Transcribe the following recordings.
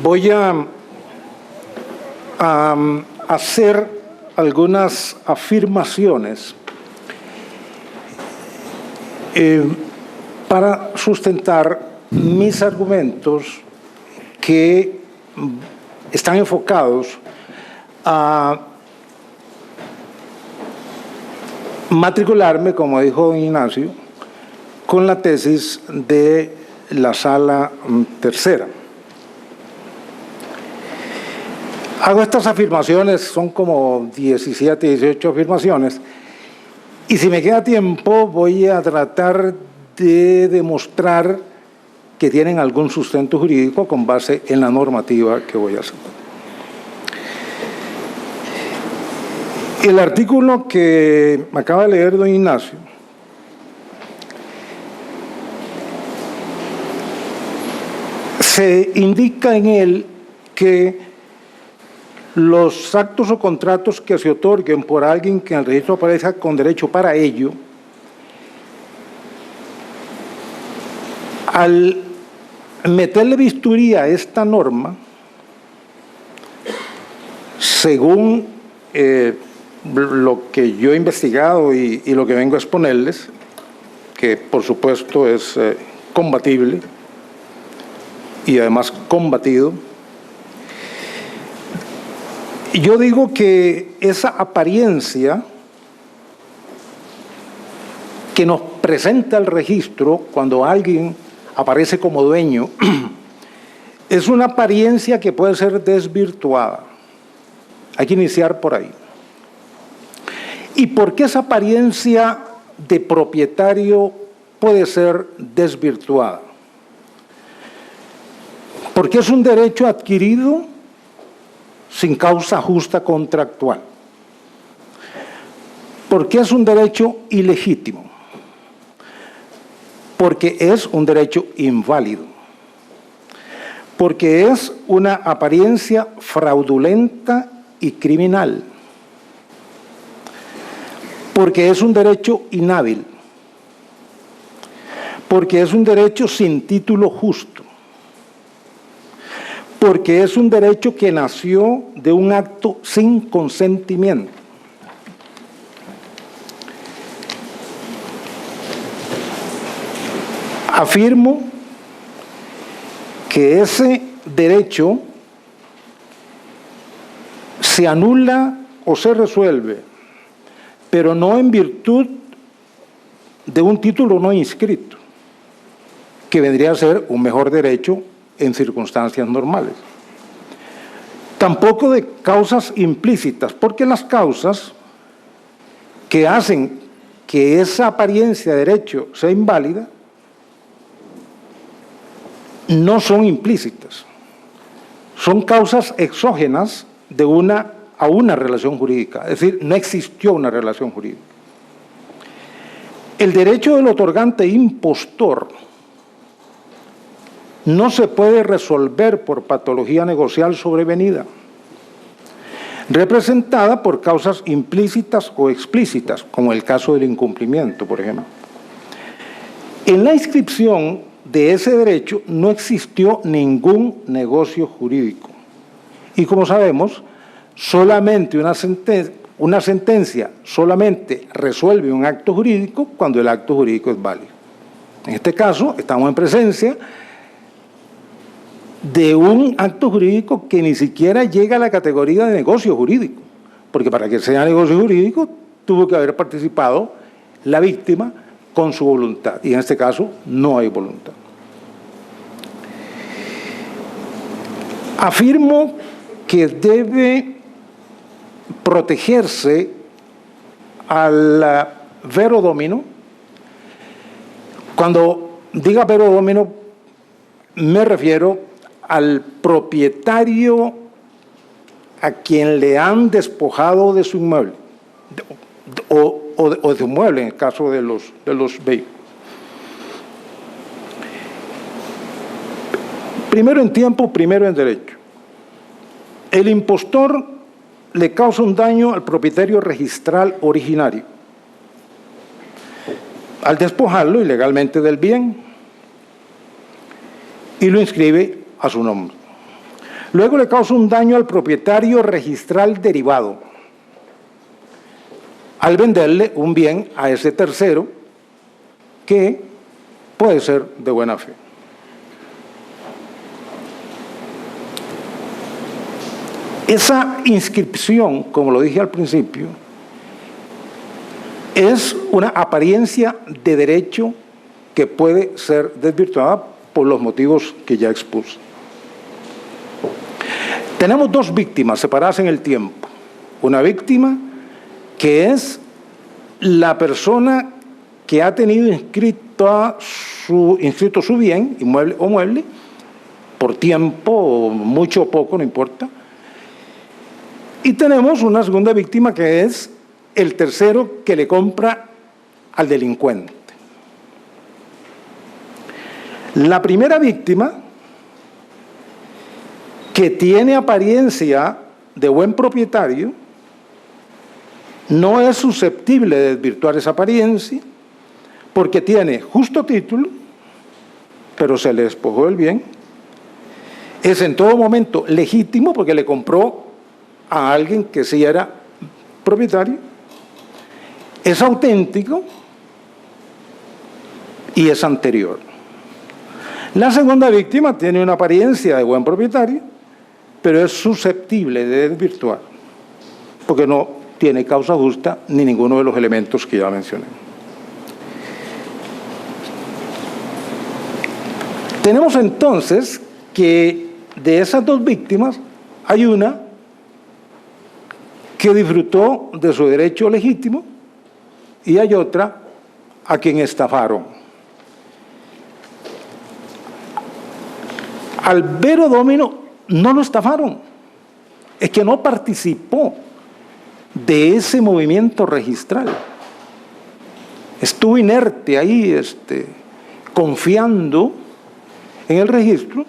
Voy a hacer algunas afirmaciones para sustentar mis argumentos que están enfocados a matricularme, como dijo don Ignacio, con la tesis de la sala tercera. Hago estas afirmaciones, son como 17, 18 afirmaciones, y si me queda tiempo voy a tratar de demostrar que tienen algún sustento jurídico con base en la normativa que voy a hacer. El artículo que me acaba de leer don Ignacio se indica en él que los actos o contratos que se otorguen por alguien que en el registro aparezca con derecho para ello, al meterle bisturí a esta norma, según lo que yo he investigado y lo que vengo a exponerles, que por supuesto es combatible y además combatido, yo digo que esa apariencia que nos presenta el registro cuando alguien aparece como dueño es una apariencia que puede ser desvirtuada. Hay que iniciar por ahí. ¿Y por qué esa apariencia de propietario puede ser desvirtuada? Porque es un derecho adquirido sin causa justa contractual. Porque es un derecho ilegítimo. Porque es un derecho inválido. Porque es una apariencia fraudulenta y criminal. Porque es un derecho inhábil. Porque es un derecho sin título justo. Porque es un derecho que nació de un acto sin consentimiento. Afirmo que ese derecho se anula o se resuelve, pero no en virtud de un título no inscrito, que vendría a ser un mejor derecho en circunstancias normales. Tampoco de causas implícitas, porque las causas que hacen que esa apariencia de derecho sea inválida no son implícitas. Son causas exógenas a una relación jurídica, es decir, no existió una relación jurídica. El derecho del otorgante impostor no se puede resolver por patología negocial sobrevenida, representada por causas implícitas o explícitas, como el caso del incumplimiento, por ejemplo. En la inscripción de ese derecho no existió ningún negocio jurídico. Y como sabemos, solamente una sentencia solamente resuelve un acto jurídico cuando el acto jurídico es válido. En este caso, estamos en presencia de un acto jurídico que ni siquiera llega a la categoría de negocio jurídico, porque para que sea negocio jurídico tuvo que haber participado la víctima con su voluntad, y en este caso no hay voluntad. Afirmo que debe protegerse al vero domino. Cuando diga vero domino me refiero al propietario a quien le han despojado de su inmueble o de su inmueble en el caso de los vehículos. Primero en tiempo, primero en derecho. El impostor le causa un daño al propietario registral originario al despojarlo ilegalmente del bien y lo inscribe a su nombre. Luego le causa un daño al propietario registral derivado al venderle un bien a ese tercero que puede ser de buena fe. Esa inscripción, como lo dije al principio, es una apariencia de derecho que puede ser desvirtuada por los motivos que ya expuse. Tenemos dos víctimas separadas en el tiempo. Una víctima que es la persona que ha tenido inscrito su bien, inmueble o mueble, por tiempo, mucho o poco, no importa. Y tenemos una segunda víctima que es el tercero que le compra al delincuente. La primera víctima, que tiene apariencia de buen propietario, no es susceptible de desvirtuar esa apariencia porque tiene justo título, pero se le despojó del bien. Es en todo momento legítimo porque le compró a alguien que sí era propietario. Es auténtico y es anterior. La segunda víctima tiene una apariencia de buen propietario, pero es susceptible de desvirtuar porque no tiene causa justa ni ninguno de los elementos que ya mencioné. Tenemos entonces que de esas dos víctimas hay una que disfrutó de su derecho legítimo y hay otra a quien estafaron. Al Vero Domino no lo estafaron, es que no participó de ese movimiento registral. Estuvo inerte ahí, confiando en el registro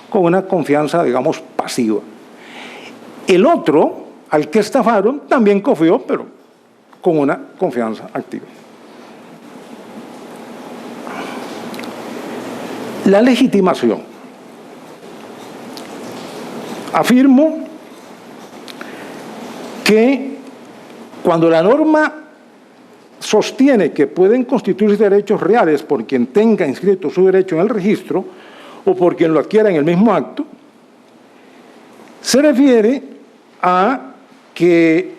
con una confianza, digamos, pasiva. El otro, al que estafaron, también confió, pero con una confianza activa. La legitimación. Afirmo que cuando la norma sostiene que pueden constituirse derechos reales por quien tenga inscrito su derecho en el registro o por quien lo adquiera en el mismo acto, se refiere a que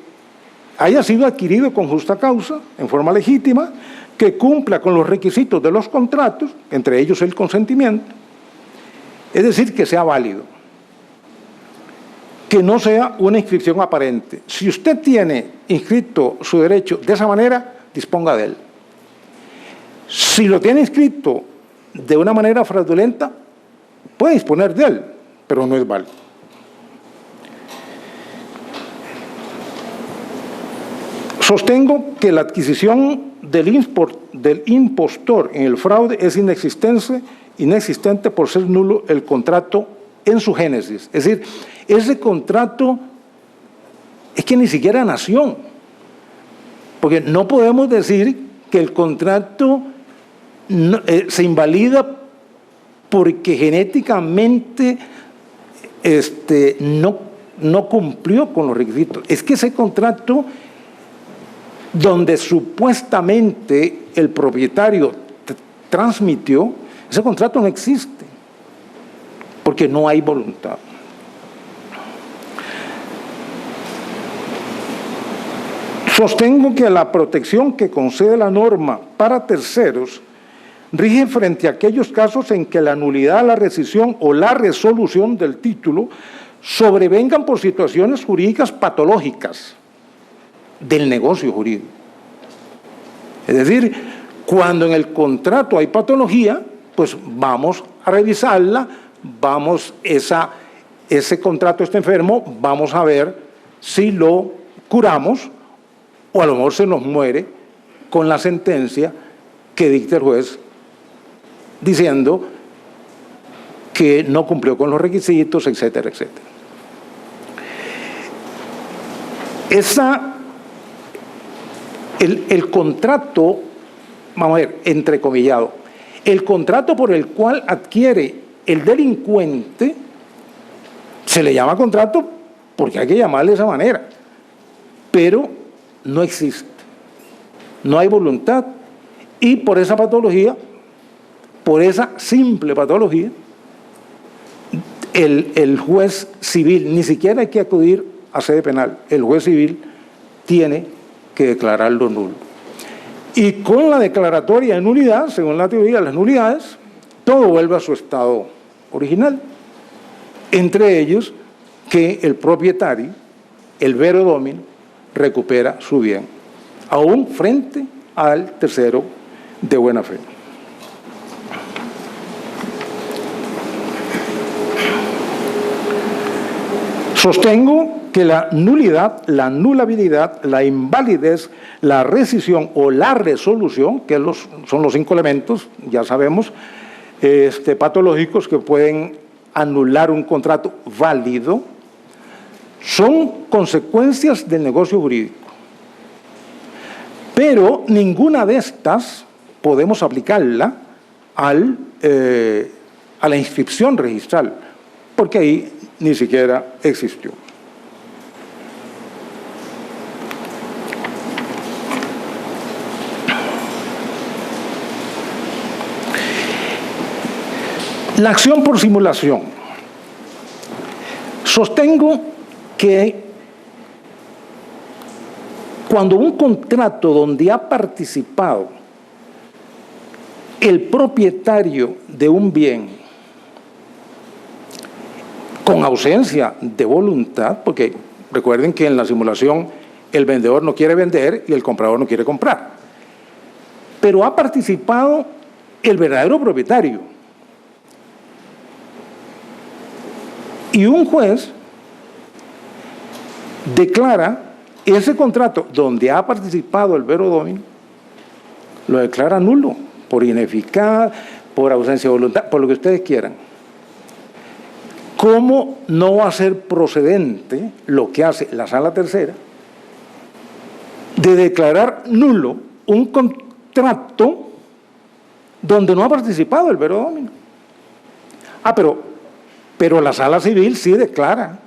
haya sido adquirido con justa causa, en forma legítima, que cumpla con los requisitos de los contratos, entre ellos el consentimiento, es decir, que sea válido, que no sea una inscripción aparente. Si usted tiene inscrito su derecho de esa manera, disponga de él. Si lo tiene inscrito de una manera fraudulenta, puede disponer de él, pero no es válido. Sostengo que la adquisición del impostor en el fraude es inexistente por ser nulo el contrato en su génesis. Es decir, ese contrato es que ni siquiera nació, porque no podemos decir que el contrato se invalida porque genéticamente no cumplió con los requisitos. Es que ese contrato, donde supuestamente el propietario transmitió, ese contrato no existe, porque no hay voluntad. Sostengo que la protección que concede la norma para terceros rige frente a aquellos casos en que la nulidad, la rescisión o la resolución del título sobrevengan por situaciones jurídicas patológicas del negocio jurídico. Es decir, cuando en el contrato hay patología, pues vamos a revisarla, ese contrato está enfermo, vamos a ver si lo curamos o a lo mejor se nos muere con la sentencia que dicta el juez diciendo que no cumplió con los requisitos, etcétera, etcétera. El contrato, vamos a ver, entrecomillado, el contrato por el cual adquiere el delincuente Se le llama contrato porque hay que llamarle de esa manera, pero no existe, no hay voluntad, y por esa patología, por esa simple patología, el juez civil, ni siquiera hay que acudir a sede penal, el juez civil tiene que declararlo nulo. Y con la declaratoria de nulidad, según la teoría de las nulidades, todo vuelve a su estado original. Entre ellos, que el propietario, el vero domino, recupera su bien, aún frente al tercero de buena fe. Sostengo que la nulidad, la nulabilidad, la invalidez, la rescisión o la resolución, que son los 5 elementos, ya sabemos, patológicos que pueden anular un contrato válido, son consecuencias del negocio jurídico. Pero ninguna de estas podemos aplicarla a la inscripción registral, porque ahí ni siquiera existió. La acción por simulación. Sostengo que cuando un contrato donde ha participado el propietario de un bien con ausencia de voluntad, porque recuerden que en la simulación el vendedor no quiere vender y el comprador no quiere comprar, pero ha participado el verdadero propietario, y un juez declara ese contrato donde ha participado el vero domino, lo declara nulo, por ineficaz, por ausencia de voluntad, por lo que ustedes quieran. ¿Cómo no va a ser procedente lo que hace la Sala Tercera de declarar nulo un contrato donde no ha participado el vero domino? Pero la Sala Civil sí declara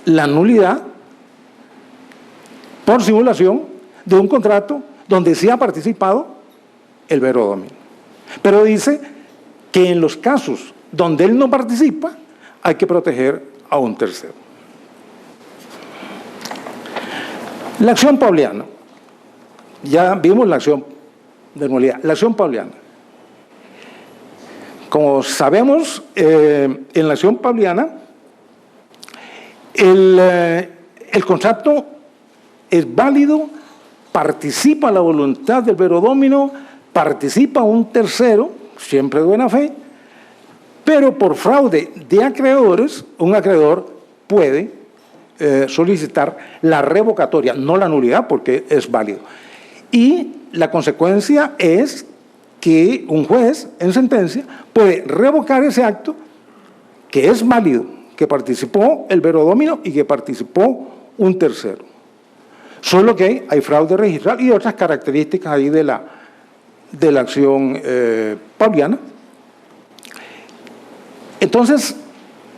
la nulidad por simulación de un contrato donde sí ha participado el vero domino. Pero dice que en los casos donde él no participa, hay que proteger a un tercero. La acción pauliana. Ya vimos la acción de nulidad. La acción pauliana. Como sabemos, en la acción pauliana, el contrato es válido, participa la voluntad del vero domino, participa un tercero, siempre de buena fe, pero por fraude de acreedores, un acreedor puede solicitar la revocatoria, no la nulidad, porque es válido. Y la consecuencia es que un juez, en sentencia, puede revocar ese acto que es válido, que participó el vero domino y que participó un tercero. Solo que hay fraude registral y otras características ahí de la acción pauliana. Entonces,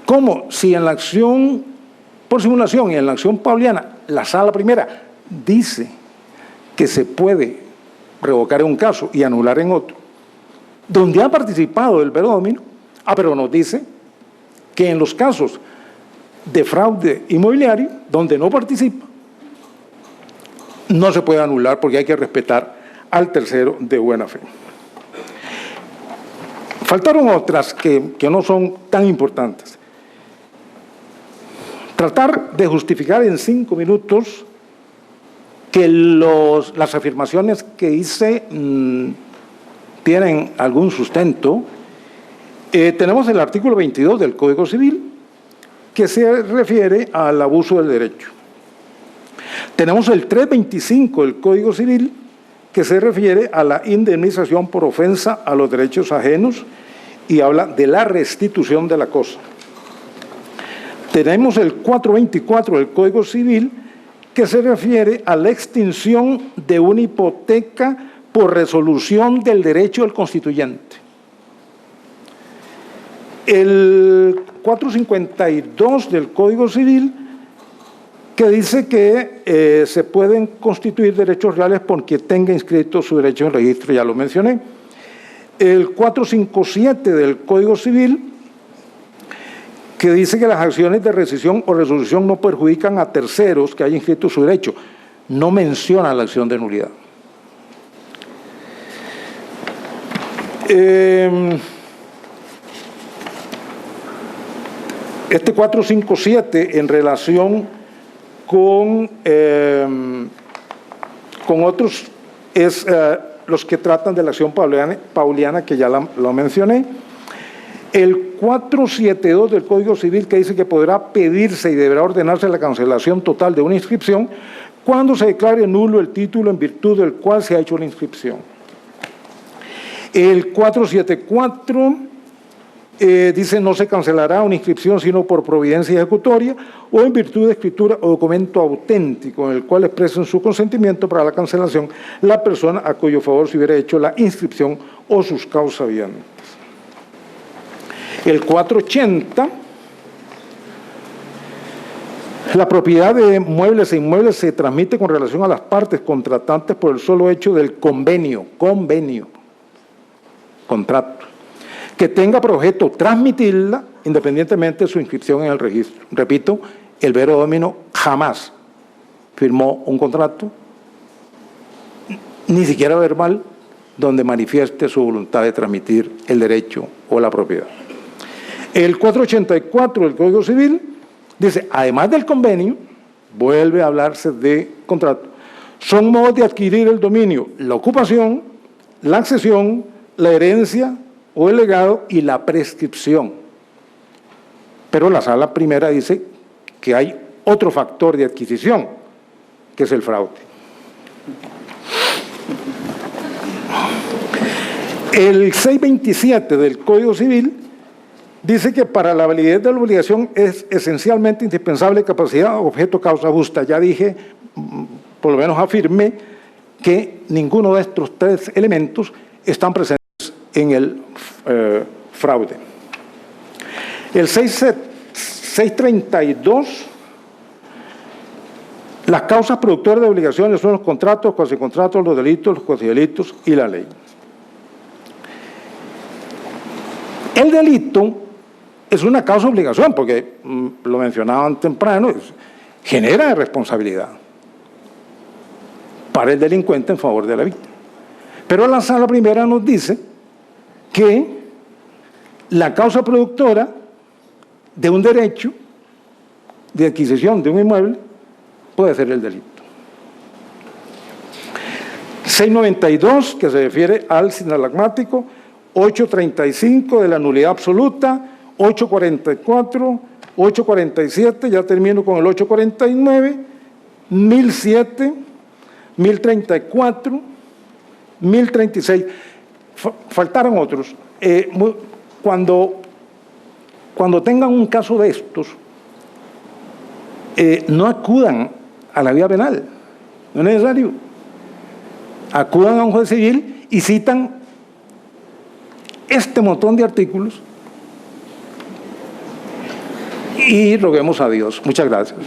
¿cómo? Si en la acción por simulación y en la acción pauliana la Sala Primera dice que se puede revocar en un caso y anular en otro, donde ha participado el vero domino, pero nos dice que en los casos de fraude inmobiliario, donde no participa, no se puede anular porque hay que respetar al tercero de buena fe. Faltaron otras que no son tan importantes. Tratar de justificar en 5 minutos que las afirmaciones que hice tienen algún sustento. Tenemos el artículo 22 del Código Civil, que se refiere al abuso del derecho. Tenemos el 325 del Código Civil, que se refiere a la indemnización por ofensa a los derechos ajenos y habla de la restitución de la cosa. Tenemos el 424 del Código Civil, que se refiere a la extinción de una hipoteca por resolución del derecho del constituyente. El 452 del Código Civil, que dice que se pueden constituir derechos reales porque tenga inscrito su derecho en el registro, ya lo mencioné. El 457 del Código Civil, que dice que las acciones de rescisión o resolución no perjudican a terceros que hayan inscrito su derecho. No menciona la acción de nulidad. Este 457 en relación con otros es los que tratan de la acción pauliana, que ya lo mencioné. El 472 del Código Civil, que dice que podrá pedirse y deberá ordenarse la cancelación total de una inscripción cuando se declare nulo el título en virtud del cual se ha hecho la inscripción. El 474 dice no se cancelará una inscripción sino por providencia ejecutoria o en virtud de escritura o documento auténtico en el cual expresen su consentimiento para la cancelación la persona a cuyo favor se hubiera hecho la inscripción o sus causas habientes. El 480, la propiedad de muebles e inmuebles se transmite con relación a las partes contratantes por el solo hecho del contrato, que tenga por objeto transmitirla independientemente de su inscripción en el registro. Repito, el vero domino jamás firmó un contrato, ni siquiera verbal, donde manifieste su voluntad de transmitir el derecho o la propiedad. El 484 del Código Civil dice, además del convenio, vuelve a hablarse de contrato, son modos de adquirir el dominio, la ocupación, la accesión, la herencia o el legado y la prescripción. Pero la sala primera dice que hay otro factor de adquisición, que es el fraude. El 627 del Código Civil dice que para la validez de la obligación es esencialmente indispensable capacidad, objeto, causa justa. Ya dije, por lo menos afirmé, que ninguno de estos tres elementos están presentes en el fraude. El 632, las causas productoras de obligaciones son los contratos, cuasicontratos, los delitos, los cuasidelitos y la ley. El delito es una causa de obligación, porque, lo mencionaban temprano, genera responsabilidad para el delincuente en favor de la víctima. Pero la sala primera nos dice que la causa productora de un derecho de adquisición de un inmueble puede ser el delito. 692, que se refiere al sinalagmático, 835 de la nulidad absoluta, 844, 847, ya termino con el 849, 1007, 1034, 1036. Faltaron otros. Cuando tengan un caso de estos, no acudan a la vía penal, no es necesario. Acudan a un juez civil y citan este montón de artículos y roguemos a Dios. Muchas gracias.